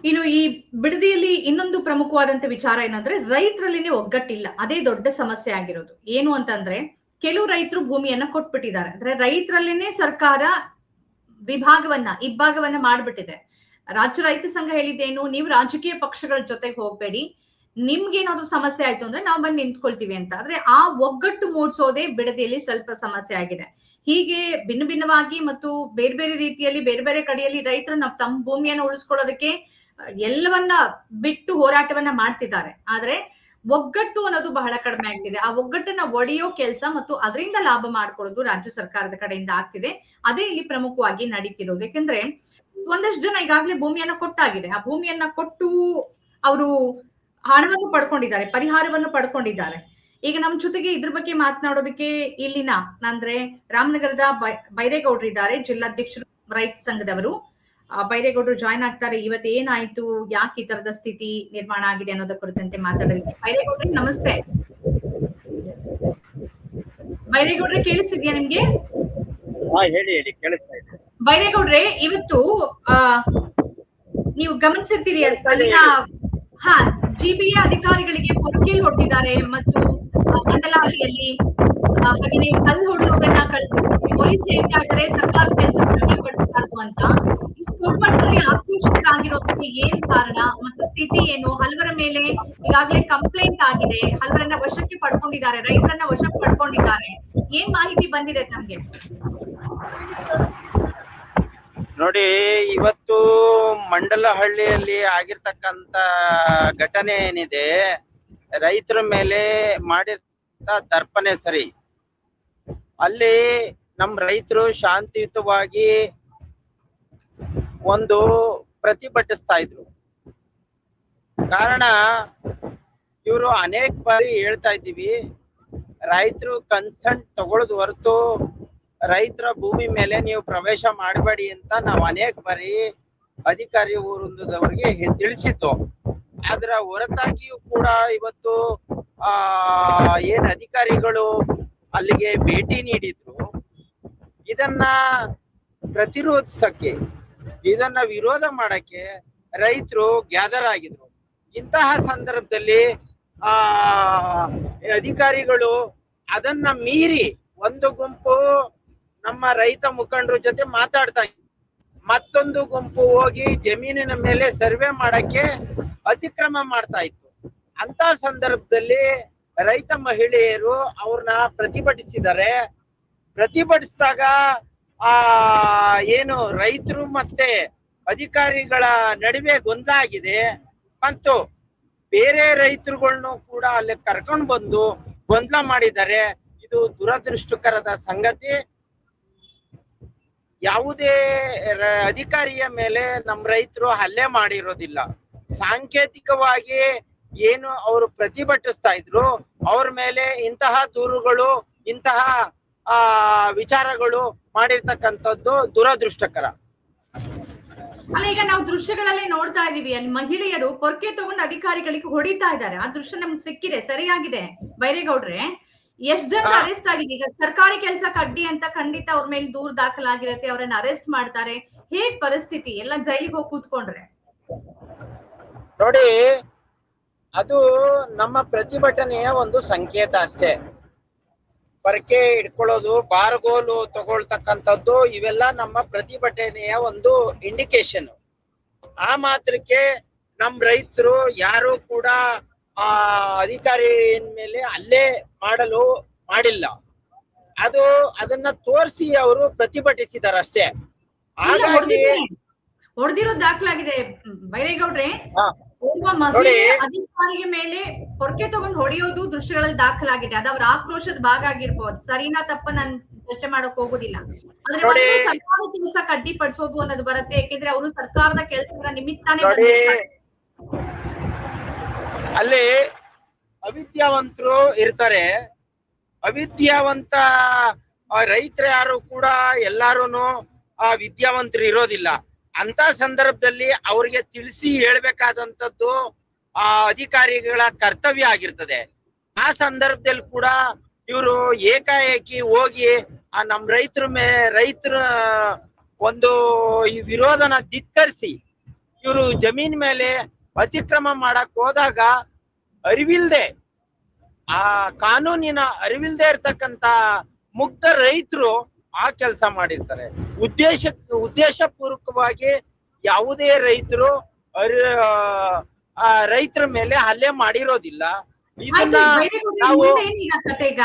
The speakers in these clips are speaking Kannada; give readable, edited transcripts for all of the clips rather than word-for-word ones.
ಇನ್ನು ಈ ಬಿಡದಿಯಲ್ಲಿ ಇನ್ನೊಂದು ಪ್ರಮುಖವಾದಂತ ವಿಚಾರ ಏನಂದ್ರೆ ರೈತರಲ್ಲಿನೇ ಒಗ್ಗಟ್ಟಿಲ್ಲ. ಅದೇ ದೊಡ್ಡ ಸಮಸ್ಯೆ ಆಗಿರೋದು. ಏನು ಅಂತಂದ್ರೆ ಕೆಲವು ರೈತರು ಭೂಮಿಯನ್ನ ಕೊಟ್ಬಿಟ್ಟಿದ್ದಾರೆ. ಅಂದ್ರೆ ರೈತರಲ್ಲಿನೇ ಸರ್ಕಾರ ಇಬ್ಬಾಗವನ್ನ ಮಾಡ್ಬಿಟ್ಟಿದೆ. ರಾಜ್ಯ ರೈತ ಸಂಘ ಹೇಳಿದ್ದೇನು, ನೀವು ರಾಜಕೀಯ ಪಕ್ಷಗಳ ಜೊತೆಗೆ ಹೋಗ್ಬೇಡಿ, ನಿಮ್ಗೇನಾದ್ರೂ ಸಮಸ್ಯೆ ಆಯ್ತು ಅಂದ್ರೆ ನಾವು ಬಂದು ನಿಂತ್ಕೊಳ್ತೀವಿ ಅಂತ. ಆದ್ರೆ ಆ ಒಗ್ಗಟ್ಟು ಮೂಡಿಸೋದೇ ಬಿಡದಿಯಲ್ಲಿ ಸ್ವಲ್ಪ ಸಮಸ್ಯೆ ಆಗಿದೆ. ಹೀಗೆ ಭಿನ್ನ ಭಿನ್ನವಾಗಿ ಮತ್ತು ಬೇರೆ ಬೇರೆ ರೀತಿಯಲ್ಲಿ ಬೇರೆ ಬೇರೆ ಕಡೆಯಲ್ಲಿ ರೈತರು ತಮ್ಮ ಭೂಮಿಯನ್ನು ಉಳಿಸ್ಕೊಳ್ಳೋದಕ್ಕೆ ಎಲ್ಲವನ್ನ ಬಿಟ್ಟು ಹೋರಾಟವನ್ನ ಮಾಡ್ತಿದ್ದಾರೆ. ಆದ್ರೆ ಒಗ್ಗಟ್ಟು ಅನ್ನೋದು ಬಹಳ ಕಡಿಮೆ ಆಗ್ತಿದೆ. ಆ ಒಗ್ಗಟ್ಟನ್ನ ಒಡೆಯೋ ಕೆಲಸ ಮತ್ತು ಅದರಿಂದ ಲಾಭ ಮಾಡ್ಕೊಳ್ಳೋದು ರಾಜ್ಯ ಸರ್ಕಾರದ ಕಡೆಯಿಂದ ಆಗ್ತಿದೆ. ಅದೇ ಇಲ್ಲಿ ಪ್ರಮುಖವಾಗಿ ನಡೀತಿರೋದು. ಯಾಕಂದ್ರೆ ಒಂದಷ್ಟು ಜನ ಈಗಾಗಲೇ ಭೂಮಿಯನ್ನ ಕೊಟ್ಟಾಗಿದೆ. ಆ ಭೂಮಿಯನ್ನ ಕೊಟ್ಟು ಅವರು ಹಣವನ್ನು ಪಡ್ಕೊಂಡಿದ್ದಾರೆ, ಪರಿಹಾರವನ್ನು ಪಡ್ಕೊಂಡಿದ್ದಾರೆ. ಈಗ ನಮ್ ಜೊತೆಗೆ ಇದ್ರ ಬಗ್ಗೆ ಮಾತನಾಡೋದಕ್ಕೆ ಇಲ್ಲಿನ ಅಂದ್ರೆ ರಾಮನಗರದ ಬೈರೇಗೌಡರಿದ್ದಾರೆ, ಜಿಲ್ಲಾಧ್ಯಕ್ಷರು ರೈತ ಸಂಘದವರು. ಬೈರೇಗೌಡರು ಜಾಯ್ನ್ ಆಗ್ತಾರೆ. ಇವತ್ತು ಏನಾಯ್ತು, ಯಾಕೆ ಈ ತರದ ಸ್ಥಿತಿ ನಿರ್ಮಾಣ ಆಗಿದೆ ಅನ್ನೋದ ಕುರಿತಂತೆ ಮಾತಾಡೋದಕ್ಕೆ. ಬೈರೇಗೌಡ್ರೆ ನಮಸ್ತೆ. ಬೈರೇಗೌಡ್ರೆ ಕೇಳಿಸ್ತಿದ್ಯಾ ನಿಮ್ಗೆ? ಹೇಳಿ ಹೇಳಿ, ಕೇಳಿಸ್ತಾ ಇದೆ. ಬೈರೇಗೌಡ್ರೆ, ಇವತ್ತು ನೀವು ಗಮನಿಸಿರ್ತೀರಿ ಅಲ್ಲಿನ ಜಿಬಿಎ ಅಧಿಕಾರಿಗಳಿಗೆ ಪೊರ್ಕೇಲ್ ಹೊಡೆದಿದ್ದಾರೆ ಮತ್ತು ಮಂಡಲಹಳ್ಳಿಯಲ್ಲಿ ಹಾಗೆ ಕಲ್ಲು ಹೊಡೆದವರನ್ನ ಕಳಿಸಿದ್ದಾರೆ. ಪೊಲೀಸ್ ಹೇಳ್ತಾ ಇದ್ದಾರೆ ಸರ್ಕಾರದ ಕೆಲಸ ಪಡಿಸಬಾರ್ದು ಅಂತ. ದೊಡ್ಡ ಮಟ್ಟದಲ್ಲಿ ಆಕ್ರೋಶಿತರಾಗಿರೋದಕ್ಕೆ ಏನ್ ಕಾರಣ ಮತ್ತು ಸ್ಥಿತಿ ಏನು? ಹಲವರ ಮೇಲೆ ಈಗಾಗಲೇ ಕಂಪ್ಲೇಂಟ್ ಆಗಿದೆ, ಹಲವರನ್ನ ವಶಕ್ಕೆ ಪಡ್ಕೊಂಡಿದ್ದಾರೆ, ರೈತರನ್ನ ವಶಕ್ಕೆ ಪಡ್ಕೊಂಡಿದ್ದಾರೆ. ಏನ್ ಮಾಹಿತಿ ಬಂದಿದೆ ತಮ್ಗೆ? ನೋಡಿ, ಇವತ್ತು ಮಂಡಲಹಳ್ಳಿಯಲ್ಲಿ ಆಗಿರ್ತಕ್ಕಂತ ಘಟನೆ ಏನಿದೆ, ರೈತರ ಮೇಲೆ ಮಾಡಿರ್ತ ದರ್ಪಣೆ ಸರಿ. ಅಲ್ಲಿ ನಮ್ ರೈತರು ಶಾಂತಿಯುತವಾಗಿ ಒಂದು ಪ್ರತಿಭಟಿಸ್ತಾ ಇದ್ರು. ಕಾರಣ ಇವರು ಅನೇಕ ಬಾರಿ ಹೇಳ್ತಾ ಇದ್ದೀವಿ, ರೈತರು ಕನ್ಸಂಟ್ ತಗೊಳ್ಳೋದು ಹೊರತು ರೈತರ ಭೂಮಿ ಮೇಲೆ ನೀವು ಪ್ರವೇಶ ಮಾಡಬೇಡಿ ಅಂತ ನಾವು ಅನೇಕ ಬಾರಿ ಅಧಿಕಾರಿ ವೃಂದದವರಿಗೆ ತಿಳಿಸಿದ್ದು. ಅದರ ಹೊರತಾಗಿಯೂ ಕೂಡ ಇವತ್ತು ಏನ್ ಅಧಿಕಾರಿಗಳು ಅಲ್ಲಿಗೆ ಭೇಟಿ ನೀಡಿದ್ರು, ಇದನ್ನ ಪ್ರತಿರೋಧಿಸಕ್ಕೆ, ಇದನ್ನ ವಿರೋಧ ಮಾಡಕ್ಕೆ ರೈತರು ಗ್ಯಾದರ್ ಆಗಿದ್ರು. ಇಂತಹ ಸಂದರ್ಭದಲ್ಲಿ ಅಧಿಕಾರಿಗಳು ಅದನ್ನ ಮೀರಿ ಒಂದು ಗುಂಪು ನಮ್ಮ ರೈತ ಮುಖಂಡರ ಜೊತೆ ಮಾತಾಡ್ತಾ ಇದ್ರು, ಮತ್ತೊಂದು ಗುಂಪು ಹೋಗಿ ಜಮೀನಿನ ಮೇಲೆ ಸರ್ವೆ ಮಾಡಕ್ಕೆ ಅತಿಕ್ರಮ ಮಾಡ್ತಾ ಇತ್ತು. ಅಂತ ಸಂದರ್ಭದಲ್ಲಿ ರೈತ ಮಹಿಳೆಯರು ಅವ್ರನ್ನ ಪ್ರತಿಭಟಿಸಿದ್ದಾರೆ. ಪ್ರತಿಭಟಿಸಿದಾಗ ಏನು ರೈತರು ಮತ್ತೆ ಅಧಿಕಾರಿಗಳ ನಡುವೆ ಗೊಂದಲ ಆಗಿದೆ ಮತ್ತು ಬೇರೆ ರೈತರುಗಳನ್ನು ಕೂಡ ಅಲ್ಲಿ ಕರ್ಕೊಂಡು ಬಂದು ಗೊಂದಲ ಮಾಡಿದ್ದಾರೆ. ಇದು ದುರದೃಷ್ಟಕರದ ಸಂಗತಿ. ಯಾವುದೇ ಅಧಿಕಾರಿಯ ಮೇಲೆ ನಮ್ಮ ರೈತರು ಹಲ್ಲೆ ಮಾಡಿರೋದಿಲ್ಲ. ಸಾಂಕೇತಿಕವಾಗಿ ಏನು ಅವರು ಪ್ರತಿಭಟಿಸ್ತಾ ಇದ್ರು, ಅವ್ರ ಮೇಲೆ ಇಂತಹ ದೂರುಗಳು, ಇಂತಹ ವಿಚಾರಗಳು ಮಾಡಿರ್ತಕ್ಕಂಥದ್ದು ದುರದೃಷ್ಟಕರ. ಅಲ್ಲ, ಈಗ ನಾವು ದೃಶ್ಯಗಳಲ್ಲಿ ನೋಡ್ತಾ ಇದೀವಿ, ಅಲ್ಲಿ ಮಹಿಳೆಯರು ಪೊರ್ಕೆ ತಗೊಂಡು ಅಧಿಕಾರಿಗಳಿಗೆ ಹೊಡಿತಾ ಇದ್ದಾರೆ. ಆ ದೃಶ್ಯ ನಮ್ಗೆ ಸಿಕ್ಕಿದೆ, ಸರಿಯಾಗಿದೆ. ಬೈರೇಗೌಡ್ರೆ, ಎಷ್ಟ್ ಜನ ಅರೆಸ್ಟ್ ಆಗಿದೆ? ಈಗ ಸರ್ಕಾರಿ ಕೆಲ್ಸಕ್ಕೆ ಅಡ್ಡಿ ಅಂತ ಖಂಡಿತ ಅವ್ರ ಮೇಲೆ ದೂರು ದಾಖಲಾಗಿರತ್ತೆ, ಅವ್ರನ್ನ ಅರೆಸ್ಟ್ ಮಾಡ್ತಾರೆ. ಹೇಗ್ ಪರಿಸ್ಥಿತಿ? ಎಲ್ಲ ಜೈಲಿಗೆ ಹೋಗಿ ಕೂತ್ಕೊಂಡ್ರೆ? ನೋಡಿ, ಅದು ನಮ್ಮ ಪ್ರತಿಭಟನೆಯ ಒಂದು ಸಂಕೇತ ಅಷ್ಟೇ. ಪರಕೆ ಇಟ್ಕೊಳ್ಳೋದು, ಬಾರ್ಗೋಲು ತಗೊಳ್ತಕ್ಕಂಥದ್ದು, ಇವೆಲ್ಲ ನಮ್ಮ ಪ್ರತಿಭಟನೆಯ ಒಂದು ಇಂಡಿಕೇಶನ್. ಆ ಮಾತ್ರಕ್ಕೆ ನಮ್ ರೈತರು ಯಾರು ಕೂಡ ಅಧಿಕಾರಿ ಮೇಲೆ ಹಲ್ಲೆ ಮಾಡಲು ಮಾಡಿಲ್ಲ. ಅದನ್ನ ತೋರಿಸಿ ಅವರು ಪ್ರತಿಭಟಿಸಿದಾರೆ ಅಷ್ಟೇ. ಹಾಗಾಗಿ ಹೊಡೆದಿರೋ ದಾಖಲಾಗಿದೆ ಬೈರೇಗೌಡ್ರೆ. ಒಬ್ಬ ಮಹಿಳೆ ಅಧಿಕಾರಿಯ ಮೇಲೆ ಪೊರ್ಕೆ ತಗೊಂಡು ಹೊಡೆಯೋದು ದೃಶ್ಯಗಳಲ್ಲಿ ದಾಖಲಾಗಿದೆ. ಅದು ಅವ್ರ ಆಕ್ರೋಶದ ಭಾಗ ಆಗಿರ್ಬೋದು. ಸರಿನಾ ತಪ್ಪ ನಾನು ಚರ್ಚೆ ಮಾಡಕ್ ಹೋಗೋದಿಲ್ಲ. ಆದ್ರೆ ಸರ್ಕಾರದ ಕೆಲಸಕ್ಕೆ ಅಡ್ಡಿಪಡಿಸೋದು ಅನ್ನೋದು ಬರುತ್ತೆ. ಯಾಕೆಂದ್ರೆ ಅವರು ಸರ್ಕಾರದ ಕೆಲಸದ ನಿಮಿತ್ತಾನೆ ಅಲ್ಲಿ ಅವಿದ್ಯಾವಂತರು ಇರ್ತಾರೆ. ಅವಿದ್ಯಾವಂತ ರೈತರು ಯಾರು ಕೂಡ ಎಲ್ಲಾರು ವಿದ್ಯಾವಂತರು ಇರೋದಿಲ್ಲ. ಅಂತ ಸಂದರ್ಭದಲ್ಲಿ ಅವ್ರಿಗೆ ತಿಳಿಸಿ ಹೇಳ್ಬೇಕಾದಂಥದ್ದು ಅಧಿಕಾರಿಗಳ ಕರ್ತವ್ಯ ಆಗಿರ್ತದೆ. ಆ ಸಂದರ್ಭದಲ್ಲಿ ಕೂಡ ಇವರು ಏಕಾಏಕಿ ಹೋಗಿ ನಮ್ ರೈತರ ಒಂದು ಈ ವಿರೋಧನ ಧಿಕ್ಕರಿಸಿ ಇವರು ಜಮೀನ್ ಮೇಲೆ ಅತಿಕ್ರಮ ಮಾಡಕ್ ಹೋದಾಗ ಅರಿವಿಲ್ದೆ, ಆ ಕಾನೂನಿನ ಅರಿವಿಲ್ದೆ ಇರ್ತಕ್ಕಂತ ಮುಗ್ಧ ರೈತರು ಆ ಕೆಲಸ ಮಾಡಿರ್ತಾರೆ. ಉದ್ದೇಶ ಪೂರ್ವಕವಾಗಿ ಯಾವುದೇ ರೈತರು ರೈತರ ಮೇಲೆ ಹಲ್ಲೆ ಮಾಡಿರೋದಿಲ್ಲ. ಇದನ್ನ ನಾವು ಈಗ ಕತೆ ಈಗ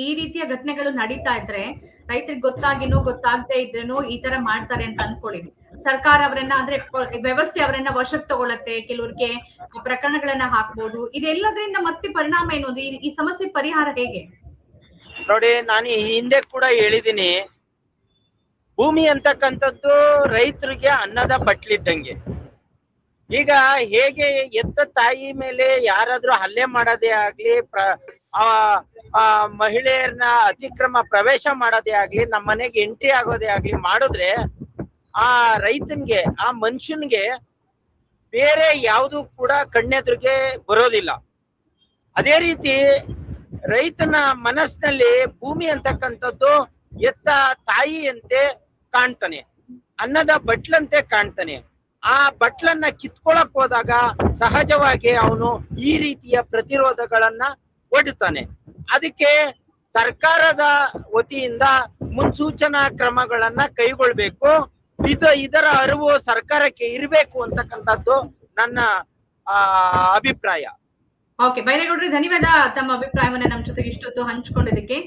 ಈ ರೀತಿಯ ಘಟನೆಗಳು ನಡೀತಾ ಇದ್ರೆ ರೈತರಿಗೆ ಗೊತ್ತಾಗಿನೋ ಗೊತ್ತಾಗದೆ ಇದ್ರೇನೋ ಈ ತರ ಮಾಡ್ತಾರೆ ಅಂತ ಅನ್ಕೊಳ್ಳಿ. ಸರ್ಕಾರ ಅವರನ್ನ ಅಂದ್ರೆ ವ್ಯವಸ್ಥೆ ಅವರನ್ನ ವಶಕ್ಕೆ ತಗೊಳತ್ತೆ, ಕೆಲವ್ರಿಗೆ ಪ್ರಕರಣಗಳನ್ನ ಹಾಕ್ಬೋದು. ಇದೆಲ್ಲದರಿಂದ ಮತ್ತೆ ಪರಿಣಾಮ ಏನು? ಈ ಸಮಸ್ಯೆ ಪರಿಹಾರ ಹೇಗೆ? ನೋಡಿ, ನಾನು ಈ ಹಿಂದೆ ಕೂಡ ಹೇಳಿದೀನಿ, ಭೂಮಿ ಅಂತಕ್ಕಂಥದ್ದು ರೈತರಿಗೆ ಅನ್ನದ ಬಟ್ಲಿದ್ದಂಗೆ. ಈಗ ಹೇಗೆ ಎತ್ತ ತಾಯಿ ಮೇಲೆ ಯಾರಾದ್ರೂ ಹಲ್ಲೆ ಮಾಡೋದೇ ಆಗ್ಲಿ, ಮಹಿಳೆಯರನ್ನ ಅತಿಕ್ರಮ ಪ್ರವೇಶ ಮಾಡೋದೇ ಆಗ್ಲಿ, ನಮ್ಮ ಮನೆಗೆ ಎಂಟ್ರಿ ಆಗೋದೇ ಆಗ್ಲಿ ಮಾಡಿದ್ರೆ ಆ ರೈತನ್ಗೆ, ಆ ಮನುಷ್ಯನ್ಗೆ ಬೇರೆ ಯಾವುದು ಕೂಡ ಕಣ್ಣೆದುರಿಗೆ ಬರೋದಿಲ್ಲ. ಅದೇ ರೀತಿ ರೈತನ ಮನಸ್ಸಿನಲ್ಲಿ ಭೂಮಿ ಅಂತಕ್ಕಂಥದ್ದು ಎತ್ತ ತಾಯಿಯಂತೆ ಕಾಣ್ತಾನೆ, ಅನ್ನದ ಬಟ್ಲಂತೆ ಕಾಣ್ತಾನೆ. ಆ ಬಟ್ಲನ್ನ ಕಿತ್ಕೊಳಕ್ ಹೋದಾಗ ಸಹಜವಾಗಿ ಅವನು ಈ ರೀತಿಯ ಪ್ರತಿರೋಧಗಳನ್ನ ಒಡ್ತಾನೆ. ಅದಕ್ಕೆ ಸರ್ಕಾರದ ವತಿಯಿಂದ ಮುನ್ಸೂಚನಾ ಕ್ರಮಗಳನ್ನ ಕೈಗೊಳ್ಬೇಕು. ಇದರ ಅರಿವು ಸರ್ಕಾರಕ್ಕೆ ಇರಬೇಕು ಅಂತಕ್ಕಂಥದ್ದು ನನ್ನ ಅಭಿಪ್ರಾಯ. ಓಕೆ, ಬೈರೇಗೌಡ್ರೆ ಧನ್ಯವಾದ ತಮ್ಮ ಅಭಿಪ್ರಾಯವನ್ನ ನಮ್ಮ ಜೊತೆಗೆ ಇಷ್ಟೊತ್ತು ಹಂಚ್ಕೊಂಡಿದ್ದಕ್ಕೆ.